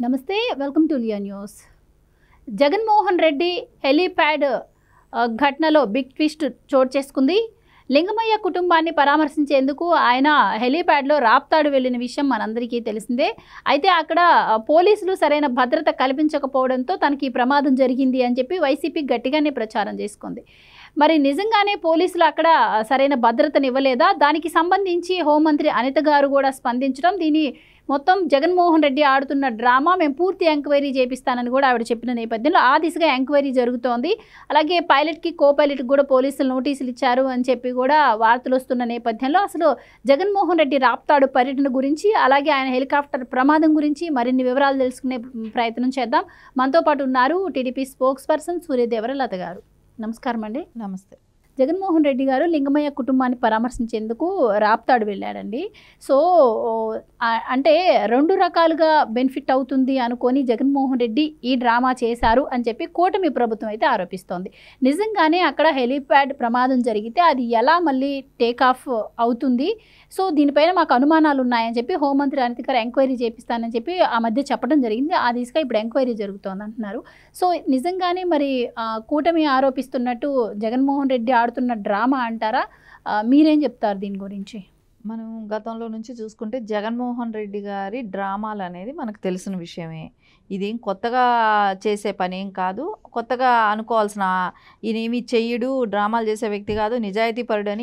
నమస్తే welcome to Liya news. Jaganmohan Reddy helipad ఘటనలో big twist చోటు చేసుకుంది. లింగమయ్య కుటుంబాన్ని పరామర్శించేందుకు ఆయన హెలీప్యాడ్లో రాప్తాడు వెళ్ళిన విషయం మనందరికీ తెలిసిందే. అయితే అక్కడ పోలీసులు సరైన భద్రత కల్పించకపోవడంతో తనకి ఈ ప్రమాదం జరిగింది అని చెప్పి వైసీపీ గట్టిగానే ప్రచారం చేసుకుంది. మరి నిజంగానే పోలీసులు అక్కడ సరైన భద్రతను ఇవ్వలేదా? దానికి సంబంధించి హోంమంత్రి అనిత గారు కూడా స్పందించడం, దీని మొత్తం జగన్మోహన్ రెడ్డి ఆడుతున్న డ్రామా, మేము పూర్తి ఎంక్వైరీ చేపిస్తానని కూడా ఆవిడ చెప్పిన నేపథ్యంలో ఆ దిశగా ఎంక్వైరీ జరుగుతోంది. అలాగే పైలట్కి కో పైలట్కి కూడా పోలీసులు నోటీసులు ఇచ్చారు అని చెప్పి కూడా వార్తలు వస్తున్న నేపథ్యంలో అసలు జగన్మోహన్ రెడ్డి రాప్తాడు పర్యటన గురించి, అలాగే ఆయన హెలికాప్టర్ ప్రమాదం గురించి మరిన్ని వివరాలు తెలుసుకునే ప్రయత్నం చేద్దాం. మనతో పాటు ఉన్నారు టీడీపీ స్పోక్స్ పర్సన్ సూర్యదేవరలత గారు. నమస్కారం అండి. నమస్తే. జగన్మోహన్ రెడ్డి గారు లింగమయ్య కుటుంబాన్ని పరామర్శించేందుకు రాప్తాడు వెళ్ళాడండి. సో అంటే రెండు రకాలుగా బెనిఫిట్ అవుతుంది అనుకొని జగన్మోహన్ రెడ్డి ఈ డ్రామా చేశారు అని చెప్పి కూటమి ప్రభుత్వం అయితే ఆరోపిస్తోంది. నిజంగానే అక్కడ హెలీప్యాడ్ ప్రమాదం జరిగితే అది ఎలా మళ్ళీ టేక్ ఆఫ్ అవుతుంది? సో దీనిపైన మాకు అనుమానాలు ఉన్నాయని చెప్పి హోంమంత్రి అనిత గారు ఎంక్వైరీ చేపిస్తానని చెప్పి ఆ మధ్య చెప్పడం జరిగింది. ఆ దిశగా ఇప్పుడు ఎంక్వైరీ జరుగుతోంది అంటున్నారు. సో నిజంగానే మరి కూటమి ఆరోపిస్తున్నట్టు జగన్మోహన్ రెడ్డి ఆడుతున్న డ్రామా అంటారా? మీరేం చెప్తారు దీని గురించి? మనం గతంలో నుంచి చూసుకుంటే జగన్మోహన్ రెడ్డి గారి డ్రామాలు అనేది మనకు తెలిసిన విషయమే. ఇదేం కొత్తగా చేసే పని ఏం కాదు. కొత్తగా అనుకోవాల్సిన ఈయనేమి చెయ్యడు, డ్రామాలు చేసే వ్యక్తి కాదు, నిజాయితీపరుడు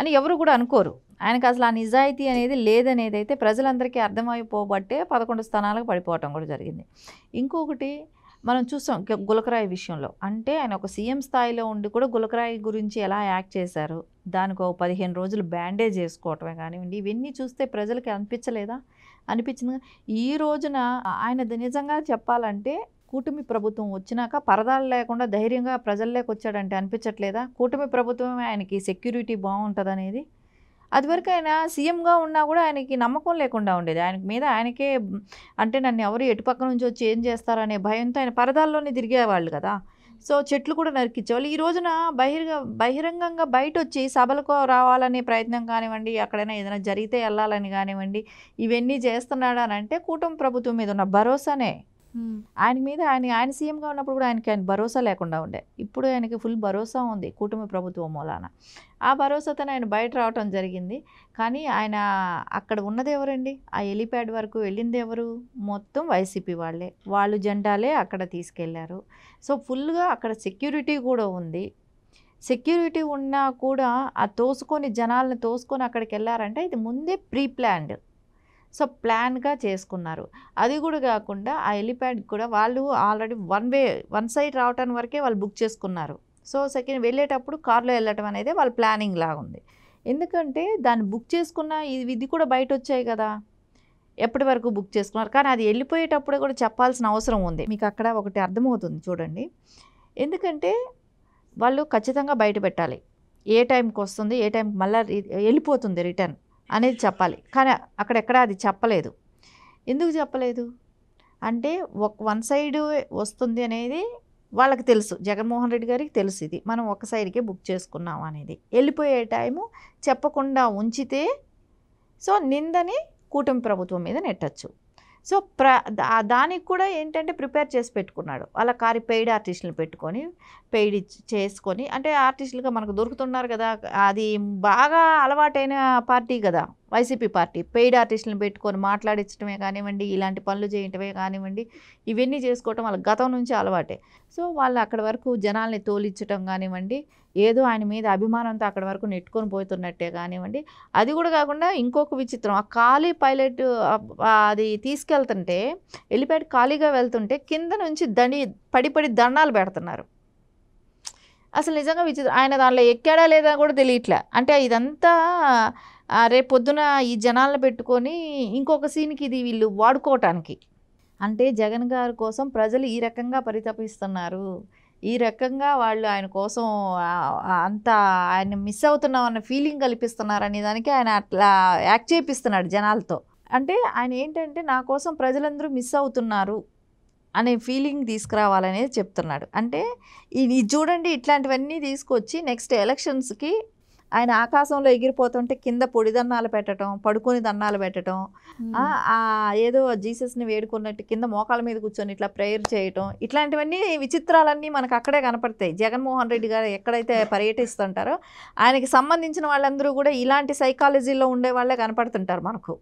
అని ఎవరు కూడా అనుకోరు. ఆయనకు అసలు ఆ నిజాయితీ అనేది లేదనేది అయితే ప్రజలందరికీ అర్థమైపోబట్టే 11 స్థానాలకు పడిపోవటం కూడా జరిగింది. ఇంకొకటి మనం చూసాం గులకరాయి విషయంలో. అంటే ఆయన ఒక సీఎం స్థాయిలో ఉండి కూడా గులకరాయి గురించి ఎలా యాక్ట్ చేశారు, దానికి ఒక 15 రోజులు బ్యాండేజ్ వేసుకోవటమే కానివ్వండి, ఇవన్నీ చూస్తే ప్రజలకి అనిపించింది. ఈ రోజున ఆయన నిజంగా చెప్పాలంటే కూటమి ప్రభుత్వం వచ్చినాక పరదాలు లేకుండా ధైర్యంగా ప్రజల్లోకి వచ్చాడంటే అనిపించట్లేదా? కూటమి ప్రభుత్వమే ఆయనకి సెక్యూరిటీ బాగుంటుంది అనేది. అదివరకు ఆయన సీఎంగా ఉన్నా కూడా ఆయనకి నమ్మకం లేకుండా ఉండేది. ఆయన మీద ఆయనకే అంటే నన్ను ఎవరు ఎటుపక్క నుంచి వచ్చి ఏం చేస్తారనే భయంతో ఆయన పరదాల్లోనే తిరిగేవాళ్ళు కదా. సో చెట్లు కూడా నరికించేవాళ్ళు. ఈ రోజున బహిరంగంగా బయట వచ్చి సభలకు రావాలనే ప్రయత్నం కానివ్వండి, ఎక్కడైనా ఏదైనా జరిగితే వెళ్ళాలని కానివ్వండి, ఇవన్నీ చేస్తున్నాడు అని అంటే కూటమి ప్రభుత్వం మీద ఉన్న భరోసానే. ఆయన మీద ఆయన సీఎంగా ఉన్నప్పుడు కూడా ఆయన భరోసా లేకుండా ఉండే. ఇప్పుడు ఆయనకి ఫుల్ భరోసా ఉంది కూటమి ప్రభుత్వం మూలాన. ఆ భరోసాతో ఆయన బయట రావటం జరిగింది. కానీ ఆయన అక్కడ ఉన్నది ఎవరండి? ఆ హెలీప్యాడ్ వరకు వెళ్ళింది ఎవరు? మొత్తం వైసీపీ వాళ్ళే. వాళ్ళు జెండాలే అక్కడ తీసుకెళ్లారు. సో ఫుల్గా అక్కడ సెక్యూరిటీ కూడా ఉంది. సెక్యూరిటీ ఉన్నా కూడా ఆ జనాలను తోసుకొని అక్కడికి వెళ్ళారంటే ఇది ముందే ప్రీ ప్లాన్డ్. సో ప్లాన్గా చేసుకున్నారు. అది కూడా కాకుండా ఆ హెలీప్యాడ్ కూడా వాళ్ళు ఆల్రెడీ వన్ సైడ్ రావటానికి వరకే వాళ్ళు బుక్ చేసుకున్నారు. సో సెకండ్ వెళ్ళేటప్పుడు కార్లో వెళ్ళటం అనేది వాళ్ళ ప్లానింగ్ లాగా ఉంది. ఎందుకంటే దాన్ని బుక్ చేసుకున్న ఇది కూడా బయట వచ్చాయి కదా, ఎప్పటి వరకు బుక్ చేసుకున్నారు. కానీ అది వెళ్ళిపోయేటప్పుడు కూడా చెప్పాల్సిన అవసరం ఉంది. మీకు అక్కడ ఒకటి అర్థమవుతుంది చూడండి. ఎందుకంటే వాళ్ళు ఖచ్చితంగా బయట పెట్టాలి, ఏ టైంకి వస్తుంది, ఏ టైంకి మళ్ళీ వెళ్ళిపోతుంది రిటర్న్ అనేది చెప్పాలి. కానీ అక్కడెక్కడ అది చెప్పలేదు. ఎందుకు చెప్పలేదు అంటే వన్ సైడ్ వస్తుంది అనేది వాళ్ళకి తెలుసు, జగన్మోహన్ రెడ్డి గారికి తెలుసు ఇది మనం ఒక సైడ్కే బుక్ చేసుకున్నాం అనేది. వెళ్ళిపోయే టైము చెప్పకుండా ఉంచితే సో నిందని కూటమి ప్రభుత్వం మీద నెట్టచ్చు. సో దానికి కూడా ఏంటంటే ప్రిపేర్ చేసి పెట్టుకున్నాడు. అలా పెయిడ్ ఆర్టిస్టులను పెట్టుకొని చేసుకొని, అంటే ఆర్టిస్టులుగా మనకు దొరుకుతున్నారు కదా, అది బాగా అలవాటైన పార్టీ కదా వైసీపీ పార్టీ. పెయిడ్ ఆర్టిస్టులను పెట్టుకొని మాట్లాడించడమే కానివ్వండి, ఇలాంటి పనులు చేయటమే కానివ్వండి, ఇవన్నీ చేసుకోవటం వాళ్ళ గతం నుంచి అలవాటే. సో వాళ్ళు అక్కడి వరకు జనాల్ని తోలించడం కానివ్వండి, ఏదో ఆయన మీద అభిమానంతో అక్కడి వరకు నెట్టుకొని పోతున్నట్టే కానివ్వండి. అది కూడా కాకుండా ఇంకొక విచిత్రం, ఆ ఖాళీ పైలట్ అది తీసుకెళ్తుంటే హెలీప్యాడ్ ఖాళీగా వెళ్తుంటే కింద నుంచి పడి దండాలు పెడుతున్నారు. అసలు నిజంగా విచిత్రం. ఆయన దానిలో ఎక్కాడా లేదా కూడా తెలియట్లే. అంటే ఇదంతా రేపు పొద్దున ఈ జనాలను పెట్టుకొని ఇంకొక సీన్కి ఇది వీళ్ళు వాడుకోవటానికి. అంటే జగన్ గారి కోసం ప్రజలు ఈ రకంగా పరితపిస్తున్నారు, ఈ రకంగా వాళ్ళు ఆయన కోసం అంత ఆయన మిస్ అవుతున్నాం అన్న ఫీలింగ్ కల్పిస్తున్నారు అనే దానికి ఆయన అట్లా యాక్ట్ చేపిస్తున్నాడు జనాలతో. అంటే ఆయన ఏంటంటే నా కోసం ప్రజలందరూ మిస్ అవుతున్నారు అనే ఫీలింగ్ తీసుకురావాలనేది చెప్తున్నాడు. అంటే ఇది చూడండి, ఇట్లాంటివన్నీ తీసుకొచ్చి నెక్స్ట్ ఎలక్షన్స్కి ఆయన ఆకాశంలో ఎగిరిపోతుంటే కింద పొడి దన్నాలు పెట్టడం, పడుకొని దన్నాలు పెట్టడం, ఏదో జీసస్ని వేడుకున్నట్టు కింద మోకాళ్ళ మీద కూర్చొని ఇట్లా ప్రేయర్ చేయటం, ఇట్లాంటివన్నీ విచిత్రాలన్నీ మనకు అక్కడే కనపడతాయి. జగన్మోహన్ రెడ్డి గారు ఎక్కడైతే పర్యటిస్తుంటారో ఆయనకి సంబంధించిన వాళ్ళందరూ కూడా ఇలాంటి సైకాలజీలో ఉండే వాళ్ళే కనపడుతుంటారు మనకు.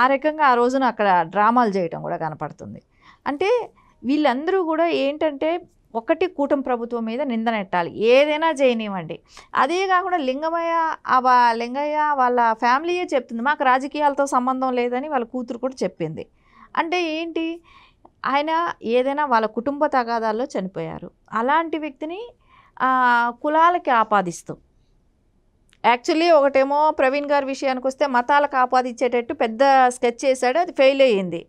ఆ రకంగా ఆ రోజున అక్కడ డ్రామాలు చేయటం కూడా కనపడుతుంది. అంటే వీళ్ళందరూ కూడా ఏంటంటే ఒకటి కూటమి ప్రభుత్వం మీద నిందనెట్టాలి, ఏదైనా చేయనివ్వండి. అదే కాకుండా లింగయ్య వాళ్ళ ఫ్యామిలీయే చెప్తుంది మాకు రాజకీయాలతో సంబంధం లేదని వాళ్ళ కూతురు కూడా చెప్పింది. అంటే ఏంటి, ఆయన ఏదైనా వాళ్ళ కుటుంబ తగాదాల్లో చనిపోయారు, అలాంటి వ్యక్తిని కులాలకి ఆపాదిస్తూ, యాక్చువల్లీ ఒకటేమో ప్రవీణ్ గారి విషయానికి వస్తే మతాలకు ఆపాదించేటట్టు పెద్ద స్కెచ్ చేశాడు, అది ఫెయిల్ అయ్యింది.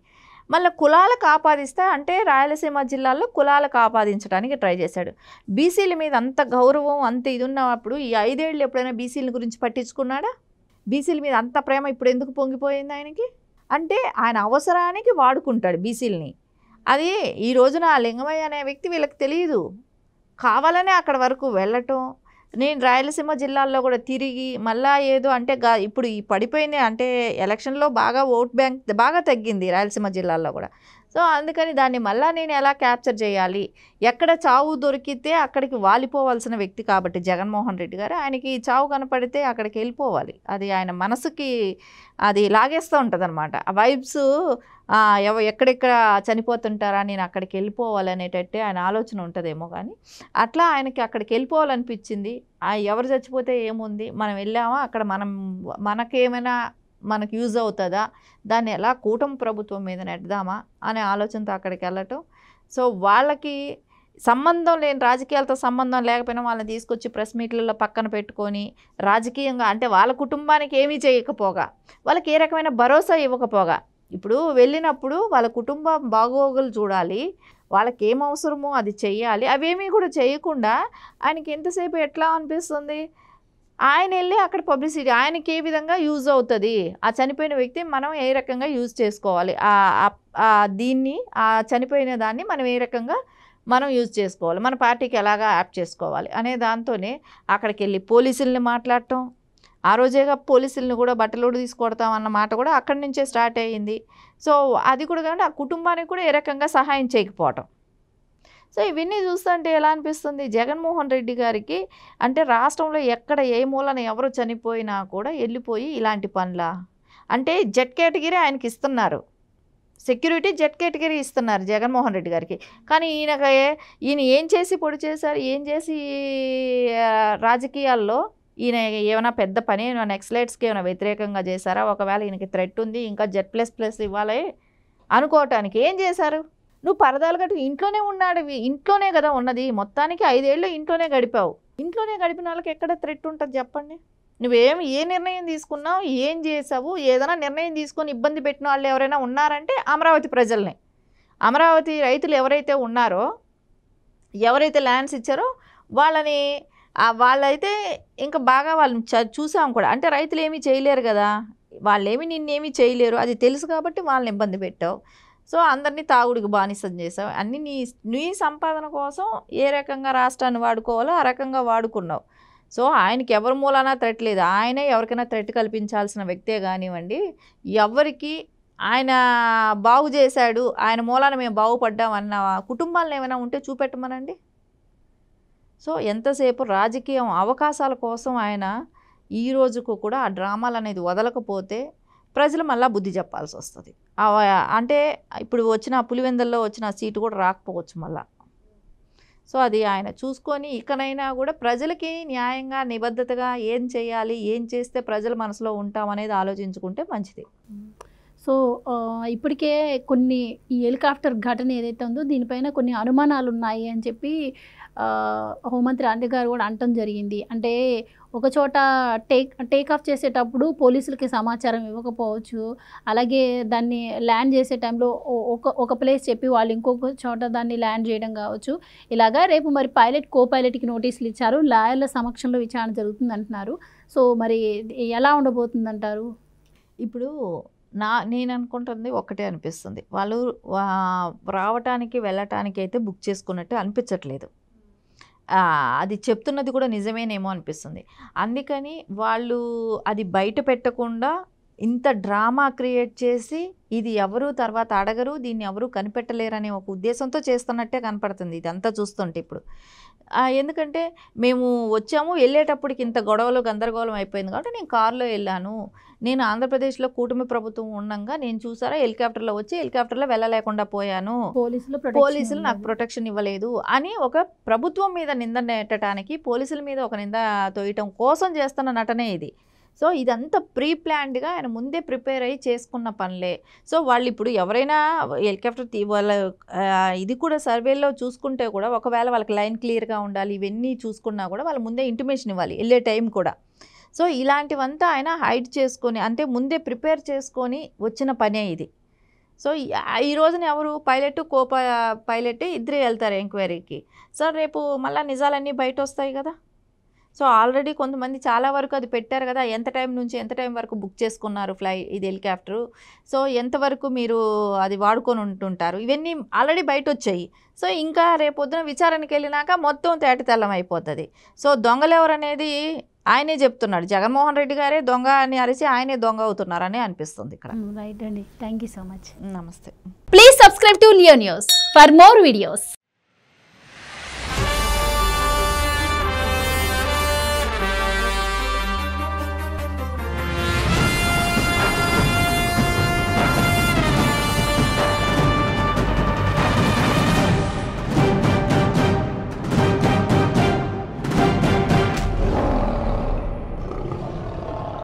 మళ్ళీ కులాలకు ఆపాదిస్తే అంటే రాయలసీమ జిల్లాలో కులాలకు ఆపాదించడానికి ట్రై చేశాడు. బీసీల మీద అంత గౌరవం అంత ఇది ఉన్నప్పుడు ఈ 5 ఏళ్ళు ఎప్పుడైనా బీసీల గురించి పట్టించుకున్నాడా? బీసీల మీద అంత ప్రేమ ఇప్పుడు ఎందుకు పొంగిపోయింది ఆయనకి? అంటే ఆయన అవసరానికి వాడుకుంటాడు బీసీలని. అది ఈ రోజున ఆ లింగమయ్య అనే వ్యక్తి వీళ్ళకి తెలియదు, కావాలనే అక్కడ వరకు వెళ్ళటం. నేను రాయలసీమ జిల్లాల్లో కూడా తిరిగి మళ్ళా ఏదో అంటే ఇప్పుడు ఈ పడిపోయింది అంటే ఎలక్షన్లో బాగా ఓట్ బ్యాంక్ బాగా తగ్గింది రాయలసీమ జిల్లాల్లో కూడా. సో అందుకని దాన్ని మళ్ళీ నేను ఎలా క్యాప్చర్ చేయాలి, ఎక్కడ చావు దొరికితే అక్కడికి వాలిపోవాల్సిన వ్యక్తి కాబట్టి జగన్మోహన్ రెడ్డి గారు, ఆయనకి చావు కనపడితే అక్కడికి వెళ్ళిపోవాలి. అది ఆయన మనసుకి అది లాగేస్తూ ఉంటుంది అనమాట. ఆ వైబ్స్ ఎక్కడెక్కడ చనిపోతుంటారా నేను అక్కడికి వెళ్ళిపోవాలి అనేటట్టే ఆయన ఆలోచన ఉంటుందేమో. కానీ అట్లా ఆయనకి అక్కడికి వెళ్ళిపోవాలనిపించింది. ఎవరు చచ్చిపోతే ఏముంది, మనం వెళ్ళామా అక్కడ మనకేమైనా మనకు యూజ్ అవుతుందా, దాన్ని ఎలా కూటమి ప్రభుత్వం మీద నెడదామా అనే ఆలోచనతో అక్కడికి వెళ్ళటం. సో వాళ్ళకి సంబంధం లేని, రాజకీయాలతో సంబంధం లేకపోయినా వాళ్ళని తీసుకొచ్చి ప్రెస్ మీట్లలో పక్కన పెట్టుకొని రాజకీయంగా అంటే వాళ్ళ కుటుంబానికి ఏమీ చేయకపోగా, వాళ్ళకి ఏ రకమైన భరోసా ఇవ్వకపోగా, ఇప్పుడు వెళ్ళినప్పుడు వాళ్ళ కుటుంబం బాగోగులు చూడాలి, వాళ్ళకి ఏం అవసరమో అది చెయ్యాలి, అవేమీ కూడా చేయకుండా ఆయనకి ఎంతసేపు ఎట్లా అనిపిస్తుంది, ఆయన వెళ్ళి అక్కడ పబ్లిసిటీ ఆయనకి ఏ విధంగా యూజ్ అవుతుంది, ఆ చనిపోయిన వ్యక్తి మనం ఏ రకంగా యూజ్ చేసుకోవాలి, దీన్ని ఆ చనిపోయిన దాన్ని మనం ఏ రకంగా మనం యూజ్ చేసుకోవాలి, మన పార్టీకి ఎలాగా యాప్ చేసుకోవాలి అనే దాంతోనే అక్కడికి వెళ్ళి పోలీసుల్ని మాట్లాడటం. ఆ రోజేగా పోలీసుల్ని కూడా బట్టలోడు తీసుకొడతాం అన్న మాట కూడా అక్కడి నుంచే స్టార్ట్ అయ్యింది. సో అది కూడా కానీ ఆ కుటుంబానికి కూడా ఏ రకంగా సహాయం చేయకపోవటం. సో ఇవన్నీ చూస్తుంటే ఎలా అనిపిస్తుంది, జగన్మోహన్ రెడ్డి గారికి అంటే రాష్ట్రంలో ఎక్కడ ఏ మూలన ఎవరు చనిపోయినా కూడా వెళ్ళిపోయి ఇలాంటి పనులా అంటే జెడ్ కేటగిరీ ఆయనకి ఇస్తున్నారు, సెక్యూరిటీ జెడ్ కేటగిరీ ఇస్తున్నారు జగన్మోహన్ రెడ్డి గారికి. కానీ ఈయన ఏం చేసి పొడి చేశారు, ఏం చేసి రాజకీయాల్లో ఈయన ఏమైనా పెద్ద పని ఏమైనా నక్సలైట్స్కి ఏమైనా వ్యతిరేకంగా చేశారా, ఒకవేళ ఈయనకి థ్రెట్ ఉంది ఇంకా Z++ ఇవ్వాలి అనుకోవటానికి ఏం చేశారు? నువ్వు పరదాలు కట్టి ఇంట్లోనే ఉన్నాడు, ఇంట్లోనే కదా ఉన్నది, మొత్తానికి 5 ఏళ్ళు ఇంట్లోనే గడిపావు. ఇంట్లోనే గడిపిన వాళ్ళకి ఎక్కడ థ్రెట్ ఉంటుంది చెప్పండి? ఏ నిర్ణయం తీసుకున్నావు, ఏం చేసావు, ఏదైనా నిర్ణయం తీసుకొని ఇబ్బంది పెట్టిన వాళ్ళు ఎవరైనా ఉన్నారంటే అమరావతి ప్రజల్ని, అమరావతి రైతులు ఎవరైతే ఉన్నారో, ఎవరైతే ల్యాండ్స్ ఇచ్చారో వాళ్ళైతే ఇంకా బాగా వాళ్ళని చూసాం కూడా. అంటే రైతులు ఏమీ చేయలేరు కదా, వాళ్ళేమి నిన్నేమీ చేయలేరు, అది తెలుసు కాబట్టి వాళ్ళని ఇబ్బంది పెట్టావు. సో అందరినీ తాగుడికి బానిసం చేసావు, అన్నీ నీ సంపాదన కోసం ఏ రకంగా రాష్ట్రాన్ని వాడుకోవాలో ఆ రకంగా వాడుకున్నావు. సో ఆయనకి ఎవరి మూలానా థ్రెట్ లేదు, ఆయనే ఎవరికైనా థ్రెట్ కల్పించాల్సిన వ్యక్తే కానివ్వండి. ఎవరికి ఆయన బాగు చేశాడు, ఆయన మూలాన మేము బాగుపడ్డామన్న కుటుంబాలను ఏమైనా ఉంటే చూపెట్టమనండి. సో ఎంతసేపు రాజకీయం అవకాశాల కోసం ఆయన ఈ రోజుకు కూడా ఆ డ్రామాలు అనేది వదలకపోతే ప్రజలు మళ్ళీ బుద్ధి చెప్పాల్సి వస్తుంది. అంటే ఇప్పుడు వచ్చిన పులివెందుల్లో వచ్చిన సీటు కూడా రాకపోవచ్చు మళ్ళా. సో అది ఆయన చూసుకొని ఇకనైనా కూడా ప్రజలకి న్యాయంగా నిబద్ధతగా ఏం చేయాలి, ఏం చేస్తే ప్రజల మనసులో ఉంటామనేది ఆలోచించుకుంటే మంచిది. సో ఇప్పటికే కొన్ని ఈ హెలికాప్టర్ ఘటన ఏదైతే ఉందో దీనిపైన కొన్ని అనుమానాలు ఉన్నాయి అని చెప్పి హోంమంత్రి అనిల్ గారు కూడా అనటం జరిగింది. అంటే ఒక చోట టేక్ ఆఫ్ చేసేటప్పుడు పోలీసులకి సమాచారం ఇవ్వకపోవచ్చు, అలాగే దాన్ని ల్యాండ్ చేసే టైంలో ఒక ప్లేస్ చెప్పి వాళ్ళు ఇంకొక చోట దాన్ని ల్యాండ్ చేయడం కావచ్చు. ఇలాగా రేపు మరి కో పైలట్కి నోటీసులు ఇచ్చారు, లాయర్ల సమక్షంలో విచారణ జరుగుతుంది అంటున్నారు. సో మరి ఎలా ఉండబోతుందంటారు? ఇప్పుడు నేను అనుకుంటుంది ఒకటే అనిపిస్తుంది, వాళ్ళు రావటానికి వెళ్ళటానికి అయితే బుక్ చేసుకున్నట్టు అనిపించట్లేదు. అది చెప్తున్నది కూడా నిజమేనేమో అనిపిస్తుంది. అందుకని వాళ్ళు అది బయట పెట్టకుండా ఇంత డ్రామా క్రియేట్ చేసి ఇది ఎవరు తర్వాత అడగరు, దీన్ని ఎవరు కనిపెట్టలేరనే ఒక ఉద్దేశంతో చేస్తున్నట్టే కనపడుతుంది ఇదంతా చూస్తుంటే ఇప్పుడు. ఎందుకంటే మేము వచ్చాము, వెళ్ళేటప్పటికి ఇంత గొడవలు గందరగోళం అయిపోయింది కాబట్టి నేను కారులో వెళ్ళాను. నేను ఆంధ్రప్రదేశ్లో కూటమి ప్రభుత్వం ఉండగా నేను చూసారా హెలికాప్టర్లో వచ్చి హెలికాప్టర్లో వెళ్ళలేకుండా పోయాను, పోలీసులు నాకు ప్రొటెక్షన్ ఇవ్వలేదు అని ఒక ప్రభుత్వం మీద నింద నెట్టడానికి, పోలీసుల మీద ఒక నింద తోయటం కోసం చేస్తున్న నటనే ఇది. సో ఇదంతా ప్రీ ప్లాన్డ్గా ఆయన ముందే ప్రిపేర్ అయ్యి చేసుకున్న పనులే. సో వాళ్ళు ఇప్పుడు ఎవరైనా హెలికాప్టర్ వాళ్ళ ఇది కూడా సర్వేలో చూసుకుంటే కూడా ఒకవేళ వాళ్ళకి లైన్ క్లియర్గా ఉండాలి, ఇవన్నీ చూసుకున్నా కూడా వాళ్ళ ముందే ఇంటిమేషన్ ఇవ్వాలి వెళ్ళే టైం కూడా. సో ఇలాంటివంతా ఆయన హైడ్ చేసుకొని అంటే ముందే ప్రిపేర్ చేసుకొని వచ్చిన పనే ఇది. సో ఈ రోజున ఎవరు పైలట్ పైలట్ ఇద్దరే వెళ్తారు ఎంక్వైరీకి. సో రేపు మళ్ళీ నిజాలన్నీ బయట వస్తాయి కదా. సో ఆల్రెడీ కొంతమంది చాలా వరకు అది పెట్టారు కదా, ఎంత టైం నుంచి ఎంత టైం వరకు బుక్ చేసుకున్నారు ఇది హెలికాప్టరు, సో ఎంతవరకు మీరు అది వాడుకొని ఉంటుంటారు, ఇవన్నీ ఆల్రెడీ బయట వచ్చాయి. సో ఇంకా రేపొద్దున విచారణకి వెళ్ళినాక మొత్తం తేటతెల్లం అయిపోతుంది. సో దొంగలు ఎవరనేది ఆయనే చెప్తున్నాడు, జగన్మోహన్ రెడ్డి గారే దొంగ అని అరిచి ఆయనే దొంగ అవుతున్నారని అనిపిస్తుంది ఇక్కడ. రైట్ అండి, థ్యాంక్ యూ సో మచ్. నమస్తే. Please subscribe to Leo news for more videos.